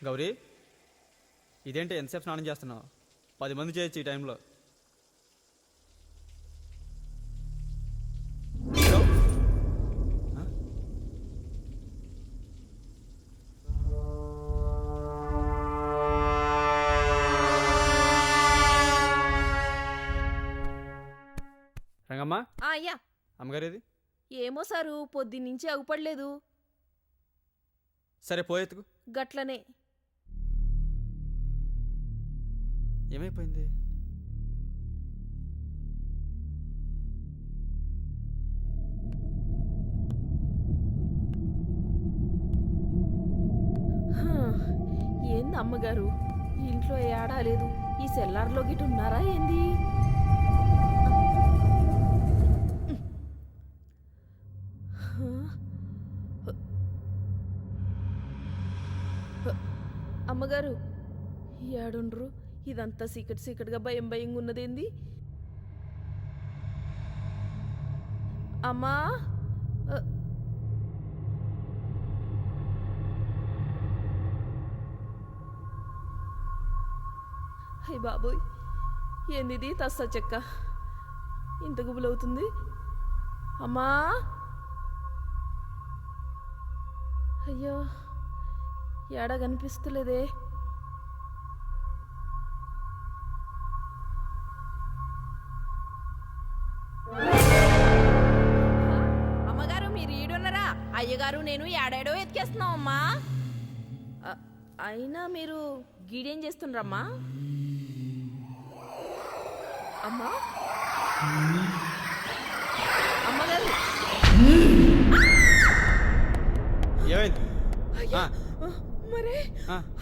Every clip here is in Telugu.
గౌరీ, ఇదేంటి ఎంతసేపు స్నానం చేస్తున్నావు? 10 మంది చేయొచ్చు ఈ టైంలో. రంగమ్మ, అయ్యా. అమ్మగారేది? ఏమో సారు, పొద్దున్నుంచి అగుపడలేదు. సరే పోయేతుకు. గట్లనే. ఏమైపోయింది? ఏంది అమ్మగారు, ఇంట్లో ఏడాలేదు. ఈ సెల్లార్లో గిట్ ఉన్నారా ఏంది? అమ్మగారు ఏడుండ్రు? ఇదంతా సీకట్ సీకట్గా భయం భయంగా ఉన్నదేంది? అమ్మా, అయ్య బాబోయ్, ఏందిది తస్స చెక్క ఇంత గుబులవుతుంది? అమ్మా, అయ్యో ఏడా కనిపిస్తలేదే. అమ్మగారు మీరు ఈడున్నారా? అయ్యగారు నేను ఏడాడో ఎతికేస్తున్నాం అమ్మా. అయినా మీరు గీడేం చేస్తుండ్రమ్మా? అమ్మా, అమ్మగారు ఏమైంది? మరే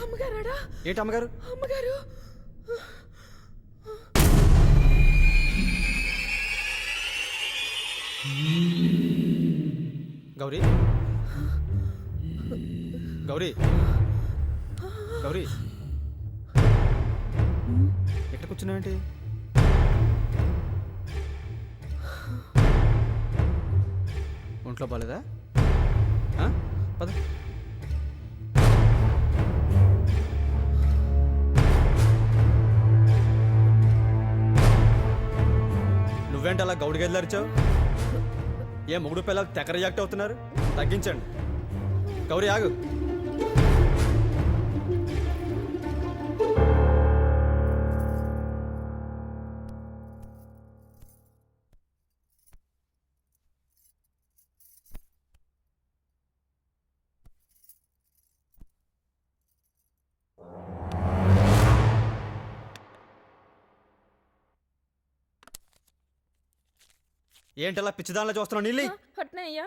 అమ్మగారాడా? ఏంటి అమ్మగారు? అమ్మగారు గౌరీ, గౌరీ, గౌరీ, ఎక్కడ కూర్చున్నావేంటి? ఒంట్లో బాలేదా? పద. నువ్వేంటి అలా గౌడి గదిలారిచావు? ఏ మొగుడు పిల్లలు తెగ రియాక్ట్ అవుతున్నారు? తగ్గించండి. గౌరీ ఆగు. ఏంటలా పిచ్చిదానిలో చూస్తున్నావు? నీళ్ళు అట్నే అయ్యా.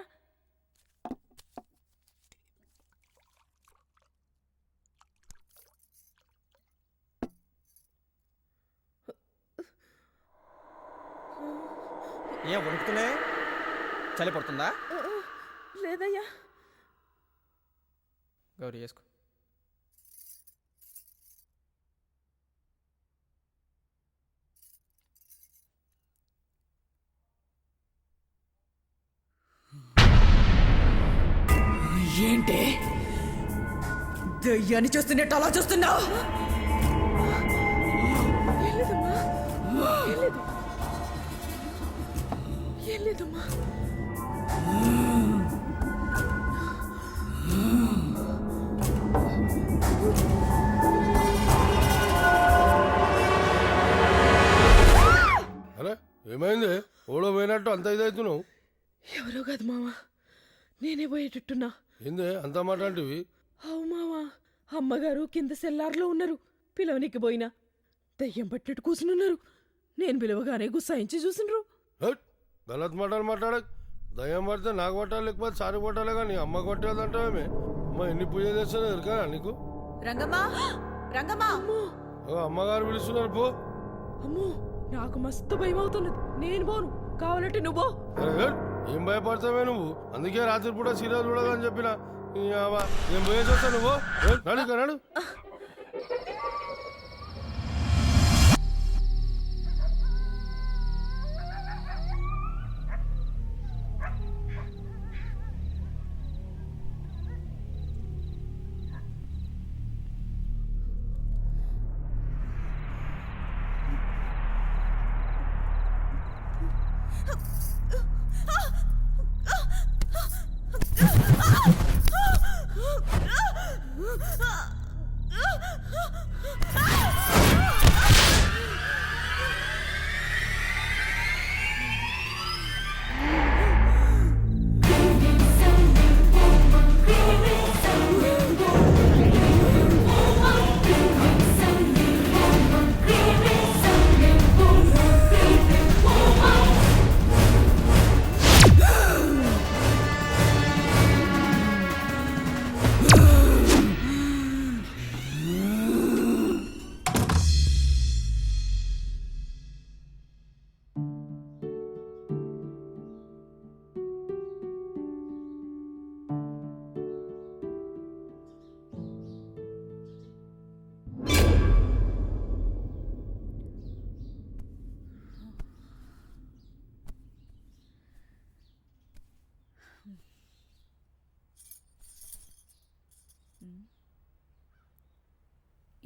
ఏం వణుకుతున్నాయి? చలి పడుతుందా? లేదయ్యా. గౌరీ వేసుకో. ఏంటే దయ్యాన్ని చూస్తున్నట్టు అలా చూస్తున్నావు? లేదమ్మా. అరే ఏమైంది? ఓడో పోయినట్టు అంత ఇదవుతున్నావు? ఎవరో కాదు మావా, నేనే పోయేటట్టున్నా. ఏంది అంత మాట అంటివి? అవు మావా, అమ్మగారు కింద సెల్లార్లో ఉన్నారు. పిలవనికి పోయినా దయ్యం పట్టినట్టు కూర్చునున్నారు. నేను పిలవగానే గుస్సాయించి చూసినరు. గలత్ మాటలు మాట్లాడక. దయ్యం పడితే నాకు పట్టాలి, లేకపోతే సారి పట్టాలి, కానీ అమ్మ కొట్టేదంటావేమే? అమ్మ ఎన్ని పూజ చేస్తానో ఎరుకా నీకు? రంగమ్మా, రంగమ్మా, అమ్మగారు పిలుస్తున్నారు, పో. అమ్మో, నాకు మస్తు భయం అవుతున్నది. నేను పోను, కావాలంటే నువ్వు పో. ఏం భయపడతావే నువ్వు? అందుకే రాత్రి పూట సీరియల్ చూడదని చెప్పిన. నేను పోయే చూస్తా, నువ్వు నడు నడు.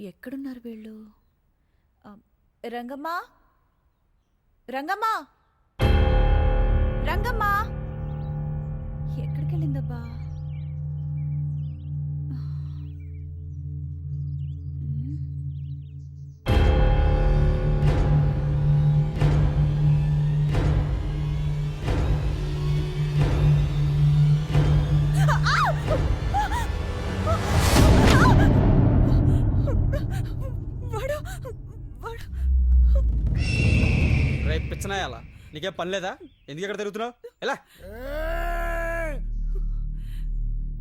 ఎక్కడున్నారు వీళ్ళు? రంగమ్మా, రంగమ్మా, రంగమ్మా, ఎక్కడికి వెళ్ళిందబ్బా? వాడు వాడు రేపు పిచ్చనాయాలా నీకేం పని లేదా? ఎందుకు ఎక్కడ తిరుగుతున్నావు? ఎలా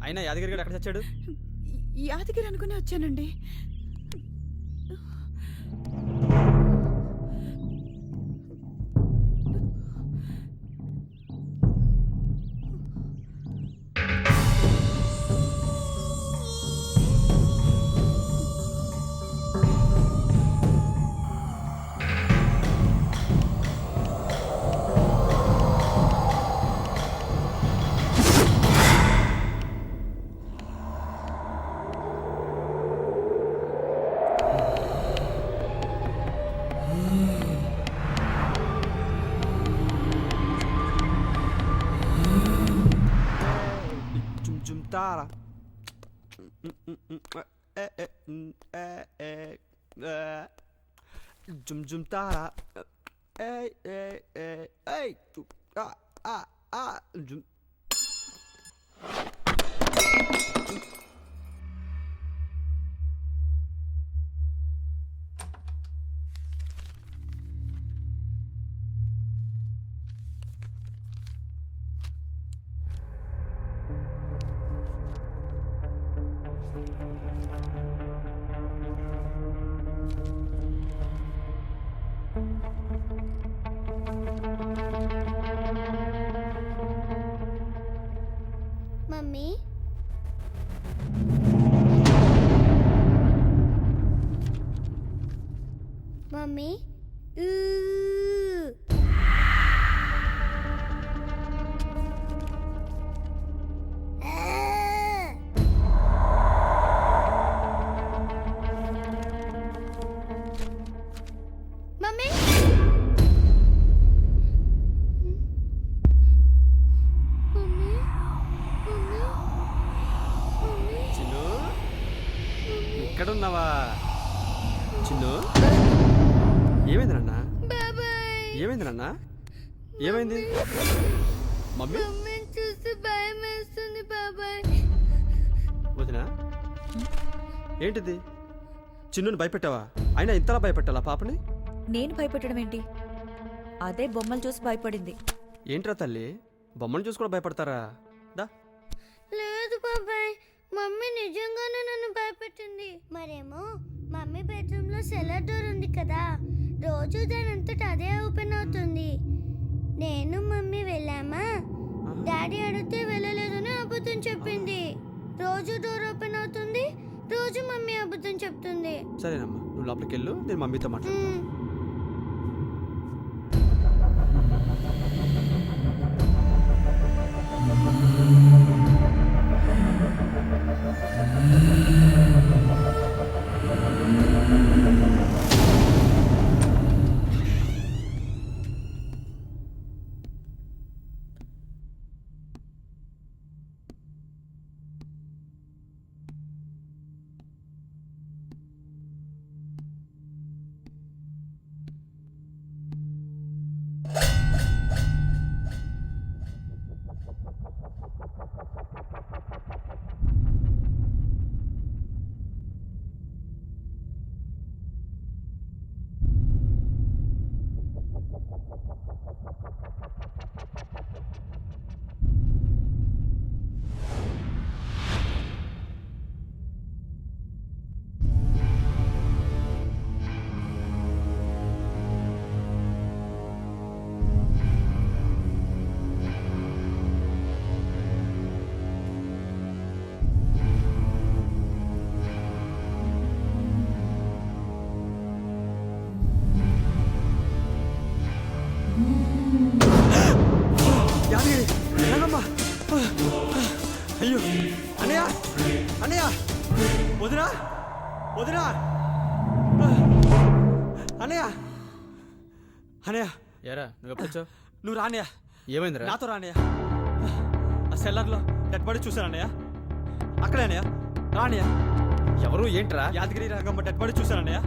అయినా యాదగిరి గడు ఎక్కడ చచ్చాడు? యాదగిరి అనుకునే వచ్చానండి. తారా జుమ్ జుమ్ తారా జుమ్ మమ్మీ మమ్మీ ఊ. ఆ. మమ్మీ మమ్మీ చిన్ను ఇక్కడున్నావా? చిన్ను ఏమైంది నాన్న? బాబాయ్ ఏమైంది నాన్న? ఏమైంది? మమ్మీ మమ్మీని చూసి భయం వేస్తుంది బాబాయ్. వదినా ఏంటిది? చిన్నుని భయపెట్టావా? అయినా ఇంతలా భయపెట్టాలా పాపని? నేను భయపెట్టడం ఏంటి? అదే బొమ్మలు చూసి భయపడింది. ఏంట్రా తల్లి, బొమ్మను చూసి కూడా భయపడతారా? దా లేదు బాబాయ్, మమ్మీ నిజంగానే నన్ను భయపెట్టింది. మరేమో మమ్మీ బెడ్రూమ్ లో సెల్లర్ డోర్ ఉంది కదా, రోజు దానంతట అదే ఓపెన్ అవుతుంది. నేను మమ్మీ వెళ్ళామా, డాడీ అడిగితే వెళ్ళలేదని అబద్ధం చెప్పింది. రోజు డోర్ ఓపెన్ అవుతుంది, రోజు మమ్మీ అబద్ధం చెప్తుంది. సరేనమ్మా, నువ్వు లోపలికి వెళ్ళు, నేను మమ్మీతో మాట్లాడతాను. మ్మ్. అయ్యో అన్నయ్య అన్నయ్య వదినా వదినా అన్నయ్య అన్నయ్య ఏరా నువ్వు ఎప్పుడు వచ్చావు? నువ్వు రానియా, ఏమైందిరా? నాతో రానియా. ఆ సెల్లర్లో డెడ్ బాడీ చూశాను అన్నయ్య. అక్కడే అన్నయ్య, రానియా. ఎవరు ఏంట్రా? యాదగిరి రంగమ్మ డెడ్ బాడీ చూశాను అన్నయ్య.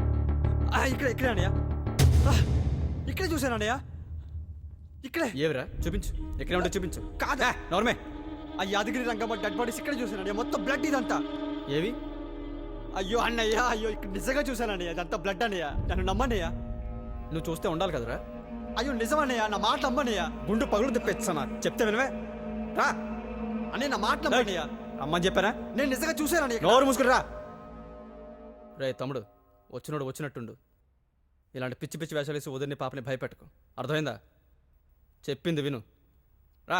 ఇక్కడే అన్నయ్య, ఇక్కడే చూశాను అన్నయ్య, ఇక్కడే. ఏవిరా చూపించు, ఎక్కడ ఉంటే చూపించు. కాదా నోర్మే. ఆ యాదగిరి రంగమ్మ డెడ్ బాడీస్ ఇక్కడే చూశాను అన్నయ్య. మొత్తం బ్లడ్ ఇదంతా. ఏవి? అయ్యో అన్నయ్య, అయ్యో ఇక్కడ నిజంగా చూశాను అన్నయ్య. ఇదంతా బ్లడ్ అన్నయ్య, నన్ను నమ్మన్నయ్య. నువ్వు చూస్తే ఉండాలి కదరా. అయ్యో నిజమన్నయ్య, నా మాట నమ్మన్నయ్య. గుండు పగులు తెప్పిస్తానా చెప్తే వినవే. రా అన్నయ్య నా మాట నమ్మన్నయ్య. అమ్మని చెప్పారా? నేను నిజంగా చూశాను అన్నయ్య. నోరు మూసుకురా. రే తమ్ముడు, వచ్చినోడు వచ్చినట్టుండు. ఇలాంటి పిచ్చి పిచ్చి వేషాలు వేసి వదిలిని పాపని భయపెట్టుకో, అర్థమైందా? చెప్పింది విను. రా.